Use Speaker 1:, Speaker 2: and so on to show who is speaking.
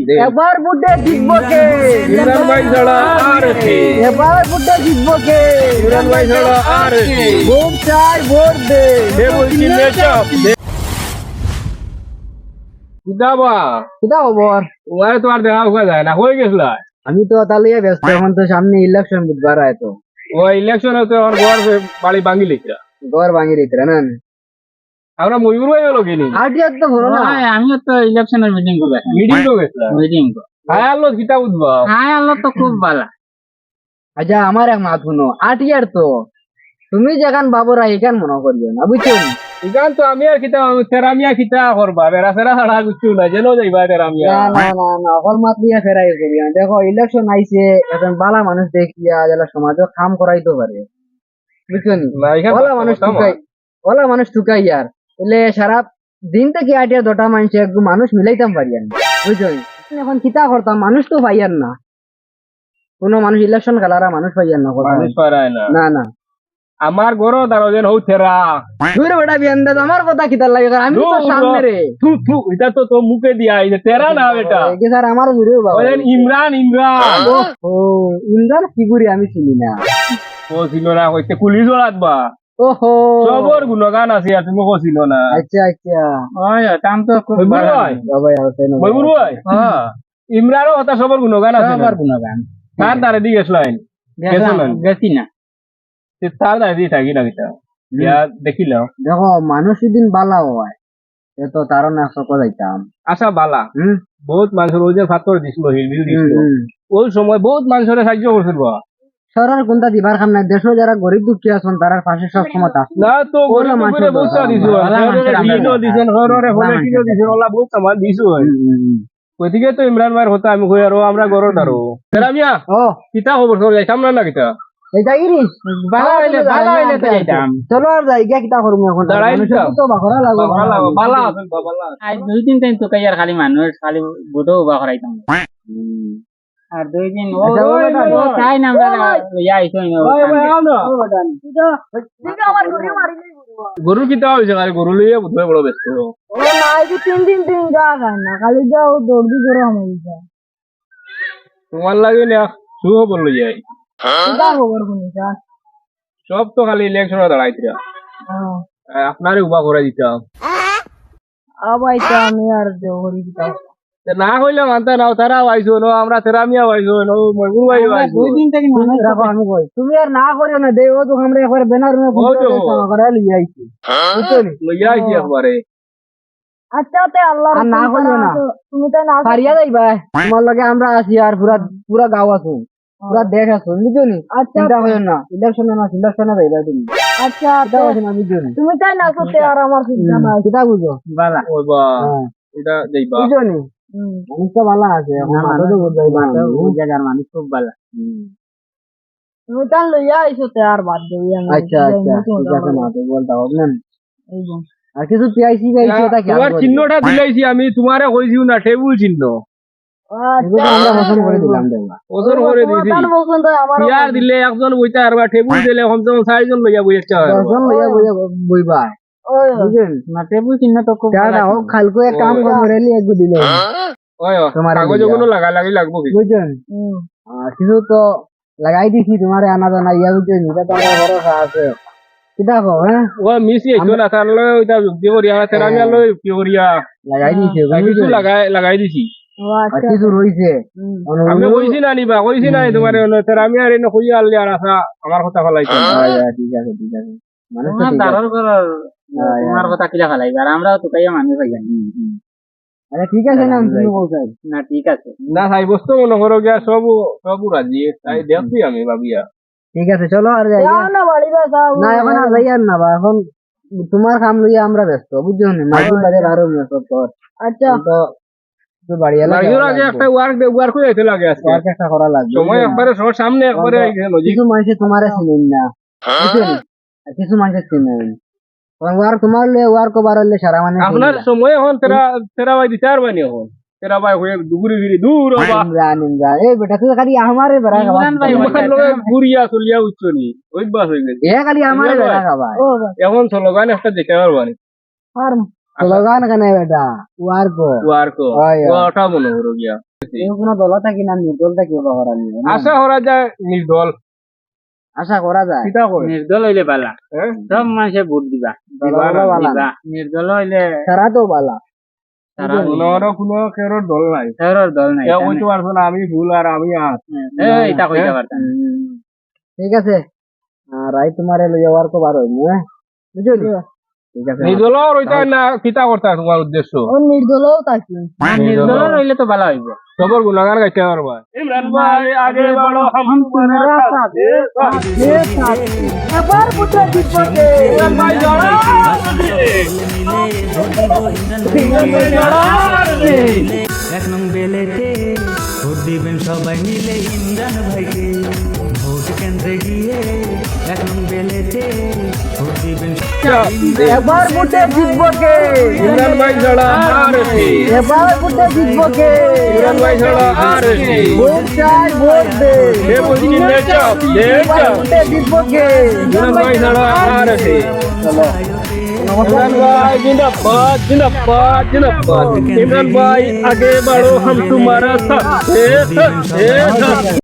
Speaker 1: এবার বুটে জিতবো কে?
Speaker 2: ইমরান ভাই ছাড়া আর কে?
Speaker 1: এবার বুটে জিতবো কে?
Speaker 2: ইমরান ভাই ছাড়া আর কে?
Speaker 1: ভোট চাই, ভোট দে।
Speaker 2: দে বলছি নেচপ দে। কিতাবা
Speaker 1: কিটা খবর?
Speaker 2: ওয়ারে তো আর দেখা হওয়া যায় না, হয়ে গেছিল।
Speaker 1: আমি তো তাহলে ব্যস্ত, এখন তো সামনে ইলেকশন বুধবার আয় তো
Speaker 2: ও ইলেকশন হতে আমার ঘর বাড়ি ভাঙি লিখা।
Speaker 1: ঘর ভাঙি দিতে না
Speaker 2: আমরা ময়ূর ভাই হলো কিনি
Speaker 1: আটিয়ার তো ঘর না।
Speaker 3: আমিও তো ইলেকশনের মিটিং করবে
Speaker 2: মিটিং তো গেছিলাম।
Speaker 3: মিটিং
Speaker 2: হ্যাঁ আলো কিতা উঠবা।
Speaker 3: হ্যাঁ আল্লাহ তো খুব ভালো।
Speaker 1: আচ্ছা আমার এক মাত শুনো, আটিয়ার তো তুমি যেখান বাবুরা এখান মনে করিও না, বুঝছো?
Speaker 2: ইগান তো আমি আর কিতা তেরামিয়া কিতা করবা বেড়া সেরা ছাড়া কিছু না, যেন যাইবা তেরামিয়া।
Speaker 1: না না না না, অকল মাত দিয়া ফেরাই করি না। দেখো ইলেকশন আইছে, এখন বালা মানুষ দেখিয়া যারা সমাজে কাম করাইতে পারে, বুঝছো নি?
Speaker 2: না এখানে
Speaker 1: ওলা মানুষ ঠুকাই, ওলা মানুষ ঠুকাই আর এলে সারা দিন থেকে আটিয়া দটা মানুষ মিলাইতাম পারি আর বুঝছো নি? এখন কিতা করতাম, মানুষ তো পাইয়ার না, কোনো মানুষ ইলেকশন খেলারা মানুষ পাইয়ার না কথা।
Speaker 2: মানুষ পারায় না।
Speaker 1: না না
Speaker 2: আমার ঘরও দাঁড়ো যেন হৌ তেরা
Speaker 1: দূর বেটা বিয়ান্দা, আমার কথা কিতা লাগে? কারণ আমি তো সামনে রে।
Speaker 2: থু থু এটা তো তো মুখে দিয়া এই তেরা না বেটা।
Speaker 1: এই স্যার আমারও দূরে বাবা।
Speaker 2: ওই ইমরান ইমরান
Speaker 1: ও ইমরান ফিগুরি আমি চিনি না।
Speaker 2: ও ছিল না কইতে পুলিশ ওলাদবা
Speaker 1: ওহো
Speaker 2: সবর গুণগান আছে আর তুমি কছিল না।
Speaker 1: আচ্ছা আচ্ছা
Speaker 3: ওই তাম তো খুব
Speaker 2: ময়ূর
Speaker 3: ভালো।
Speaker 2: ভাই
Speaker 1: বাবা আসে না
Speaker 2: ময়ূর ভাই
Speaker 3: হ্যাঁ
Speaker 2: ইমরানও কথা সবর গুণগান আছে
Speaker 3: সবার গুণগান
Speaker 2: তার দ্বারে দিয়ে গেছিলেন
Speaker 3: দেখলাম গেছি না।
Speaker 2: তার দ্বারে দিয়ে থাকি না কিতা ইয়া দেখিলাম।
Speaker 1: দেখো মানুষ দিন বালা হয় এ তো তার না সকল যাইতাম।
Speaker 2: আশা বালা
Speaker 1: হুম
Speaker 2: বহুত মানুষের ওই যে ফাতর দিছিল হিলবিল
Speaker 1: হুম,
Speaker 2: দিছিল
Speaker 1: হুম।
Speaker 2: ওই সময় বহুত মানুষের সাহায্য করছিল বা।
Speaker 1: সরার কোনটা দিবার কাম নাই, দেশে যারা গরিব দুঃখী আছেন তার পাশে সব সময় আছে।
Speaker 2: না তো
Speaker 1: ওরা
Speaker 2: গরিব
Speaker 1: মানুষের
Speaker 2: করে বলতে
Speaker 1: দরকার।
Speaker 2: দিছো
Speaker 3: ওরা মানুষের আমরা
Speaker 2: ঋণও
Speaker 3: দরকার।
Speaker 2: দিছেন হররে হলে
Speaker 3: ওরা
Speaker 2: কিনো দিছেন ওলা বহুত সামান দিছো ওইদিকে তো ইমরান ভাইয়ের কথা আমি কই আরো আমরা গরর দারো তেরামিয়া
Speaker 1: ও
Speaker 2: কিতা খবর সব যাইতাম না কিতা
Speaker 1: এইটা গিরি
Speaker 3: ভালো হইলে তো যাইতাম।
Speaker 1: চলো আর যাই গিয়া কিতা করবো এখন?
Speaker 2: দাঁড়াই
Speaker 1: মানুষের
Speaker 2: যাও।
Speaker 1: তো বাখরা লাগো
Speaker 2: বালা আছেন বালা
Speaker 3: আজ 2-3 দিন তো কাইয়ার খালি মানুষ খালি বুটো উবা করাইতাম। আর 2 দিন ও
Speaker 1: আচ্ছা, ও বেটা,
Speaker 3: ও চাই না আমরা ইয়া আইছো না।
Speaker 2: ভাই ভাই আও না গরু কিতা হইছে খালি গরু লইয়া বুঝবে বড় ব্যস্ত তোমার লাগে না শুভ বললো যাই সব তো খালি ইলেকশনে দাঁড়াইছিলা আপনারে উবা করে দিতাম না হইলে মানতে নাও তারা আইসো নো আমরা তেরামিয়া আইসো নো ময়ূর ভাই আইসো
Speaker 3: 2 দিন থেকে মানুষ
Speaker 1: রাখো আমি কই তুমি আর না করিও না, দেও তো আমরা একবার ব্যানার মে
Speaker 2: ওই তো।
Speaker 1: করে লিয়ে আইছি, বুঝছো নি?
Speaker 2: লইয়া আইছি একবারে
Speaker 4: আচ্ছা তে আল্লাহ
Speaker 1: আর না করিও না,
Speaker 4: তুমি তাই না
Speaker 1: পারিয়া যাইবা তোমার লগে আমরা আছি আর পুরা পুরা গাঁও আছো, পুরা দেশ আছো, বুঝছো নি?
Speaker 4: আচ্ছা
Speaker 1: চিন্তা করিও না, ইলেকশনে যাইবা তুমি,
Speaker 4: আচ্ছা
Speaker 1: চিন্তা করিও না, বুঝছো নি?
Speaker 4: তুমি তাই না করতে আর আমার চিন্তা নাই
Speaker 1: কিতা বুঝো
Speaker 3: বালা।
Speaker 2: ওই বা
Speaker 1: হ্যাঁ,
Speaker 2: এটা যাইবা
Speaker 1: বুঝছো নি? মানুষ তো ভালো আছে, এখন মাথা তো বুঝাইবা না।
Speaker 3: জায়গার মানুষ খুব ভালো।
Speaker 4: তুমি তাই লইয়া আইছো তে আর বাদ দেই আমি
Speaker 1: আচ্ছা আচ্ছা ঠিক আছে, না তো বলতা হবে না।
Speaker 4: এই যে
Speaker 1: আর কিছু পিআইসি গাইছি ওটা খেয়াল
Speaker 2: তোমার
Speaker 1: করবে।
Speaker 2: চিহ্নটা দিলাইছি আমি তোমারে কইছিও না টেবিল চিহ্ন
Speaker 1: এগুলো আমরা পছন্দ করে দিলাম দেখবা।
Speaker 2: ওজন করে দিছি
Speaker 4: তার পছন্দ আমার
Speaker 2: ইয়ার দিলে একজন বইতে আর টেবিল দিলে কমসে কম 4 জন লইয়া বইতে হয়
Speaker 1: দশজন লইয়া বইবা,
Speaker 4: ওই
Speaker 1: বুঝলেন?
Speaker 3: না টেবিল চিহ্ন তো খুব
Speaker 1: কেডা হোক খালকো এক কাম করে লি একগু দিলে,
Speaker 2: ওই
Speaker 1: তোমারে
Speaker 2: কাগজ
Speaker 1: লইয়া।
Speaker 2: গুলো লাগি লাগবো কি
Speaker 1: বুঝছেন? আর কিছু তো লাগাই দিছি তোমারে আনা জানা ইয়া, বুঝছেন? এটা তো আমার ভরসা আছে, কিতা কও? হ্যাঁ
Speaker 2: ও মিসি আইতো না তার লয় ওইটা যুক্তি করিয়া তেরামিয়া লয় কি করিয়া
Speaker 1: লাগাই দিছি,
Speaker 2: কিছু লাগাই দিছি
Speaker 1: আর কিছু রইছে
Speaker 2: আমি কইছি না নিবা কইছি না তোমার তেরামিয়া রে নকইয়া আল্লি আর আসা আমার কথা ফলাইছে
Speaker 1: ঠিক আছে ঠিক আছে, মানে তো
Speaker 3: তোমার
Speaker 1: ঠিক আছে।
Speaker 3: দারর কর তোমার কথা কিলা ফেলাইবা আর আমরাও তো কাইয়া মানুষ হই জানি।
Speaker 1: আরে ঠিক আছে না, তুমি কইছাই
Speaker 3: না ঠিক আছে
Speaker 2: না সাই বস্তু মনে করো গিয়া সব রাজি তাই দেখছি আমি ভাবিয়া
Speaker 1: ঠিক আছে, চলো আর যাই।
Speaker 4: যাও না বাড়ি যাও
Speaker 1: না এখন আর যাই আর না বা, এখন তোমার কাম লইয়া আমরা ব্যস্ত, বুঝছো না? মাঝে বাজে আরো ব্যস্ত তোর
Speaker 4: আচ্ছা
Speaker 1: তো তো বাড়ি এলা
Speaker 2: লাগিও আগে একটা ওয়ার্ক হইতে লাগে আজকে
Speaker 1: ওয়ার্ক একটা করা লাগবে,
Speaker 2: সময় একবারে সবার সামনে একবারে আইছে লজিক
Speaker 1: কিছু মানুষ তোমারে চিনেন না, বুঝছো নি? আর কিছু মানুষ চিনেন ওয়ার্ক তোমার লইয়া ওয়ার্ক কবার হইলে সারা মানে
Speaker 2: আপনার সময় এখন তেরা বাই দি 4 বানি এখন তেরা বাই হয়ে দুগুরি গিরি দূর হবা
Speaker 1: নিমরা এই বেটা তুই খালি আমারে বেড়া খাবা,
Speaker 3: ইমরান ভাই
Speaker 2: তোমার লগে ঘুরিয়া চলিয়া উচ্চনি ওই বাস হয়ে গেছে
Speaker 1: এ খালি আমারে বেড়া খাবা।
Speaker 4: ও
Speaker 2: এখন স্লোগান একটা দেখতে পারবানি
Speaker 4: আর
Speaker 1: স্লোগান কেনে বেটা ওয়ার কো
Speaker 2: ওয়ার কো
Speaker 1: হয়, হয়।
Speaker 2: ওটা মনে হলো গিয়া
Speaker 1: এই কোনো দল থাকি না নির্দল থাকি ওবা করা নিয়ে
Speaker 2: আশা করা যায় নির্দল
Speaker 1: আশা করা যায়
Speaker 2: কিতা করে
Speaker 3: নির্দল হইলে বালা
Speaker 2: হ্যাঁ?
Speaker 3: সব মানুষে ভোট দিবা
Speaker 1: দিবা না, দিবা
Speaker 3: দিবা নির্দল হইলে
Speaker 1: সারা তো বালা
Speaker 3: তারা
Speaker 2: কোনো কেউর দল নাই
Speaker 3: শহরের দল নাই
Speaker 2: কেউ কইতে পারছো না আমি ভুল আর আমি আস
Speaker 3: এটা কইতে পারতাম
Speaker 1: ঠিক আছে রাই তোমারে লইয়া ওয়ার কো বার হইনি হ্যাঁ বুঝলি ঠিক আছে
Speaker 2: নির্দল ওইটা না কিতা করতা তোমার উদ্দেশ্য
Speaker 4: ও নির্দলও থাকি
Speaker 3: নির্দল হইলে তো ভালো হইব
Speaker 2: সবর গুণাগান গাইতে পারবা ইমরান ভাই আগে বড় হাম তোমারা সাথে
Speaker 1: আবার পুত্র জিতবকে
Speaker 2: ইমরান ভাই জড়া
Speaker 5: এক নং বেলেতে ভোট দিবেন সবাই মিলে ইমরান ভাইকে ভোট কেন্দ্রে গিয়ে এক নং বেলেতে ভোট দিবেন
Speaker 1: এবার পুত্র জিতবকে
Speaker 2: ইমরান ভাই জড়া আর
Speaker 1: এবার পুত্র জিতবকে
Speaker 2: ইমরান ভাই জড়া আর
Speaker 1: ভোট চাই ভোট দে
Speaker 2: এ বলছি নেচাপ নেচাপ
Speaker 1: পুত্র জিতবকে
Speaker 2: ইমরান ভাই জড়া আর इमरान भाई जिंदाबाद जिंदाबाद जिंदाबाद इमरान भाई आगे बढ़ो हम तुम्हारा साथ